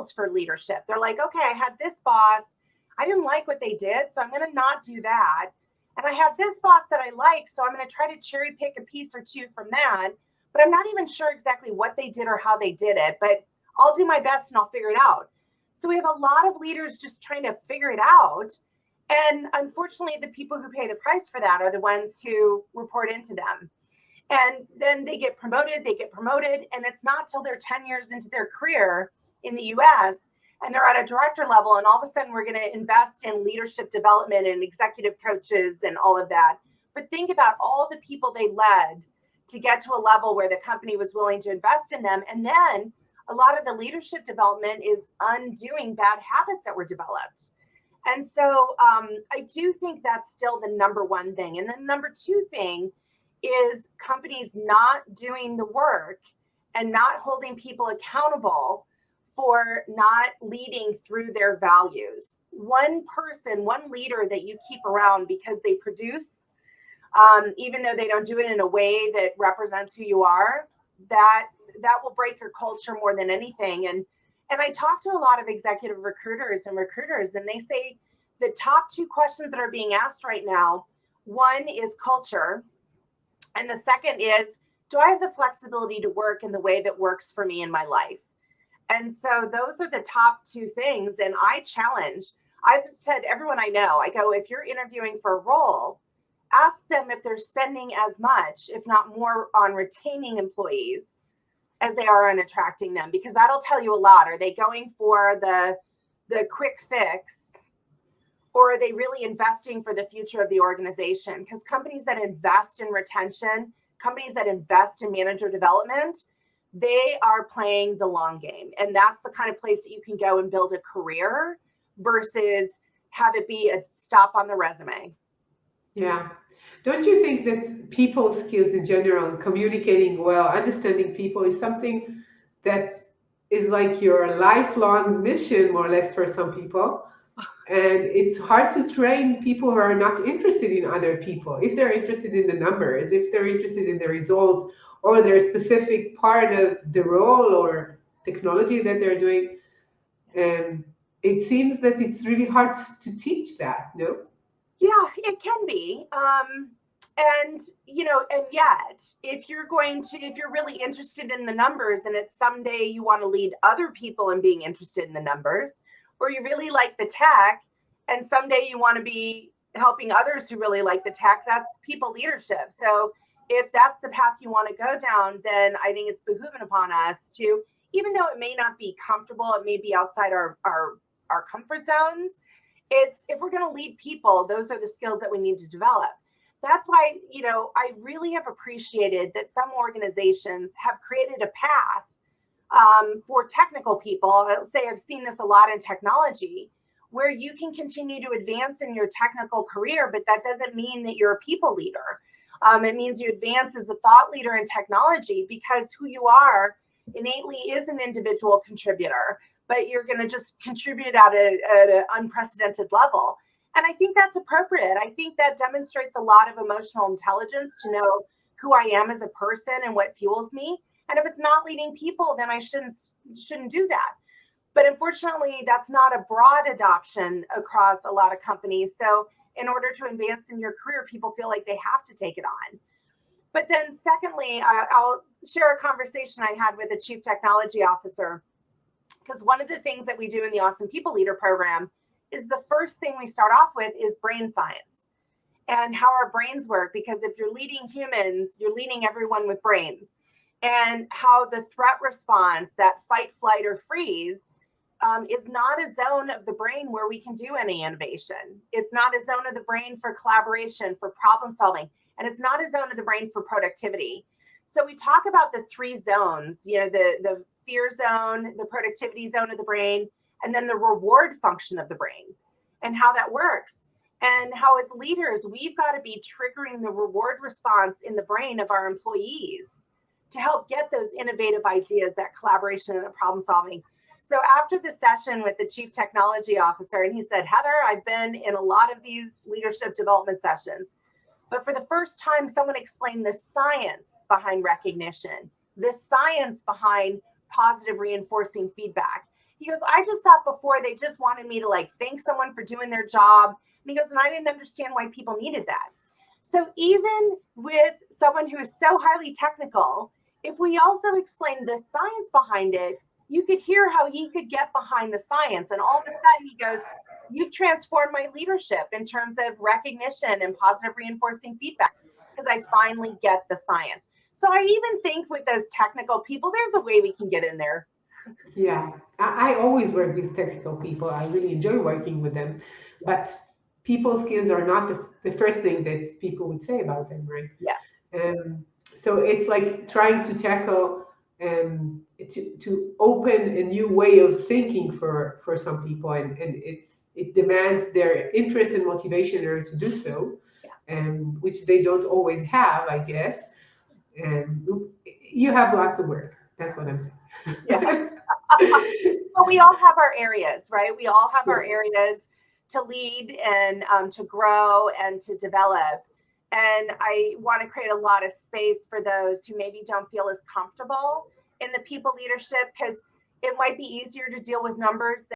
models for leadership. They're like, okay, I had this boss. I didn't like what they did, so I'm going to not do that. And I have this boss that I like, so I'm going to try to cherry pick a piece or two from that. But I'm not even sure exactly what they did or how they did it, but I'll do my best and I'll figure it out. So we have a lot of leaders just trying to figure it out. And unfortunately, the people who pay the price for that are the ones who report into them. And then they get promoted, and it's not till they're 10 years into their career in the US and they're at a director level, and all of a sudden we're going to invest in leadership development and executive coaches and all of that. But think about all the people they led to get to a level where the company was willing to invest in them. And then a lot of the leadership development is undoing bad habits that were developed. And so I do think that's still the number one thing. And then number two thing is companies not doing the work and not holding people accountable for not leading through their values. One person, one leader that you keep around because they produce, even though they don't do it in a way that represents who you are, that will break your culture more than anything. And I talk to a lot of executive recruiters, and they say the top two questions that are being asked right now, one is culture. And the second is, do I have the flexibility to work in the way that works for me in my life? And so those are the top two things. And I've said everyone I know, I go, if you're interviewing for a role, ask them if they're spending as much, if not more, on retaining employees as they are on attracting them, because that'll tell you a lot. Are they going for the quick fix, or are they really investing for the future of the organization? Because companies that invest in retention, companies that invest in manager development, they are playing the long game. And that's the kind of place that you can go and build a career versus have it be a stop on the resume. Yeah. Don't you think that people skills in general, communicating well, understanding people is something that is like your lifelong mission, more or less, for some people? And it's hard to train people who are not interested in other people. If they're interested in the numbers, if they're interested in the results, or their specific part of the role or technology that they're doing, it seems that it's really hard to teach that, no? Yeah, it can be. And yet, if you're really interested in the numbers, and it's someday you want to lead other people in being interested in the numbers, or you really like the tech, and someday you want to be helping others who really like the tech, that's people leadership. So if that's the path you want to go down, then I think it's behooving upon us to, even though it may not be comfortable, it may be outside our comfort zones, if we're going to lead people, those are the skills that we need to develop. That's why, I really have appreciated that some organizations have created a path for technical people. I'll say I've seen this a lot in technology, where you can continue to advance in your technical career, but that doesn't mean that you're a people leader. It means you advance as a thought leader in technology, because who you are innately is an individual contributor, but you're going to just contribute at an unprecedented level. And I think that's appropriate. I think that demonstrates a lot of emotional intelligence to know who I am as a person and what fuels me. And if it's not leading people, then I shouldn't do that. But unfortunately, that's not a broad adoption across a lot of companies. So in order to advance in your career, people feel like they have to take it on. But then secondly, I'll share a conversation I had with a chief technology officer, because one of the things that we do in the Awesome People Leader program is the first thing we start off with is brain science and how our brains work. Because if you're leading humans, you're leading everyone with brains, and how the threat response, that fight, flight, or freeze, is not a zone of the brain where we can do any innovation. It's not a zone of the brain for collaboration, for problem solving, and it's not a zone of the brain for productivity. So we talk about the three zones, the fear zone, the productivity zone of the brain, and then the reward function of the brain, and how that works. And how as leaders, we've got to be triggering the reward response in the brain of our employees to help get those innovative ideas, that collaboration and the problem solving. So after the session with the chief technology officer, and he said, Heather, I've been in a lot of these leadership development sessions, but for the first time, someone explained the science behind recognition, the science behind positive reinforcing feedback. He goes, I just thought before they just wanted me to like thank someone for doing their job. And he goes, and I didn't understand why people needed that. So even with someone who is so highly technical, if we also explain the science behind it, you could hear how he could get behind the science. And all of a sudden he goes, you've transformed my leadership in terms of recognition and positive reinforcing feedback because I finally get the science. So I even think with those technical people, there's a way we can get in there. Yeah, I always work with technical people. I really enjoy working with them, but people skills are not the first thing that people would say about them, right? Yes. So it's like trying to tackle to open a new way of thinking for some people, and it demands their interest and motivation in order to do so, which they don't always have, I guess. And you have lots of work. That's what I'm saying. Yeah. But we all have our areas, right? We all have our Sure. areas to lead and to grow and to develop. And I want to create a lot of space for those who maybe don't feel as comfortable in the people leadership because it might be easier to deal with numbers